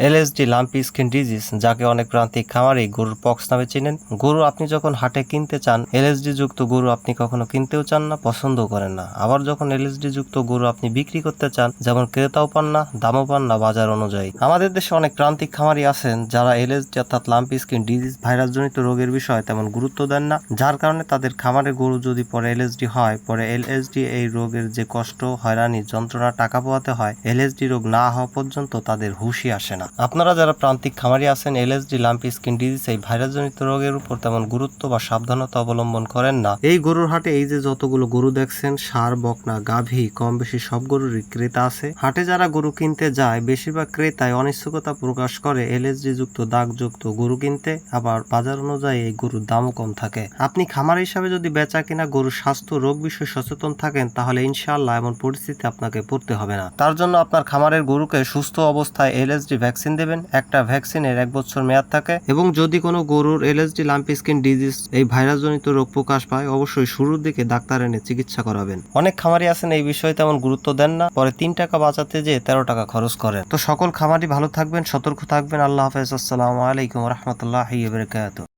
LSD lumpy skin disease, যাকে অনেক প্রান্তিক খামারি গরুর পক্স নামে চেনেন। গরু আপনি যখন হাটে কিনতে চান, এলএসডি যুক্ত গরু আপনি কখনো কিনতেও চান না, পছন্দও করেন না। আবার যখন এলএসডি যুক্ত গরু আপনি বিক্রি করতে চান, যেমন ক্রেতাও পান না, দামও পান না বাজার অনুযায়ী। আমাদের দেশে অনেক প্রান্তিক খামারি আছেন যারা এলএসডি অর্থাৎ লাম্পি স্কিন ডিজিজ ভাইরাসজনিত রোগের বিষয়ে তেমন গুরুত্ব দেন না, যার কারণে তাদের খামারের গরু যদি পরে এলএসডি হয়, পরে এলএসডি এই রোগের যে কষ্ট, হয়রানি, যন্ত্রণা, টাকা পোহাতে হয়, এলএসডি রোগ না হওয়া পর্যন্ত তাদের হুঁশই আসে না। আপনারা যারা প্রান্তিক খামারি আছেন, এলএসডি লাম্পি স্কিন ডিজিজ এই ভাইরাসজনিত রোগের উপর তেমন গুরুত্ব বা সাবধানতা অবলম্বন করেন না। এই গরুর হাটে এই যে যতগুলো গরু দেখছেন, ষাঁড়, বকনা, গাভী, কম বেশি সব গরুরই ক্রেতা আছে। হাটে যারা গরু কিনতে যায়, বেশিরভাগ ক্রেতায় অনিচ্ছুকতা প্রকাশ করে এলএসডি যুক্ত দাগযুক্ত গরু কিনতে। আবার বাজার অনুযায়ী এই গরুর দামও কম থাকে। আপনি খামার হিসাবে যদি বেচা কিনা গরুর স্বাস্থ্য রোগ বিষয়ে সচেতন থাকেন, তাহলে ইনশাআল্লাহ এমন পরিস্থিতি আপনাকে পড়তে হবে না। তার জন্য আপনার খামারের গরুকে সুস্থ অবস্থায় এলএসডি ভ্যাকসিন দেবেন। একটা ভ্যাকসিনের 1 বছর মেয়াদ থাকে, এবং যদি কোনো গরুর এলএসডি লাম্পি স্কিন ডিজিজ এই ভাইরাসজনিত রোগ প্রকাশ পায়, অবশ্যই শুরুর দিকে ডাক্তার এনে চিকিৎসা করাবেন। অনেক খামারি আছেন এই বিষয়ে তেমন গুরুত্ব দেন না, পরে 3 টাকা বাঁচাতে যেয়ে 13 টাকা খরচ করেন। তো সকল খামারি ভালো থাকবেন, সতর্ক থাকবেন। আল্লাহ হাফেজ। আসসালামু আলাইকুম রহমতুল্লাহি ওয়া বারাকাতুহু।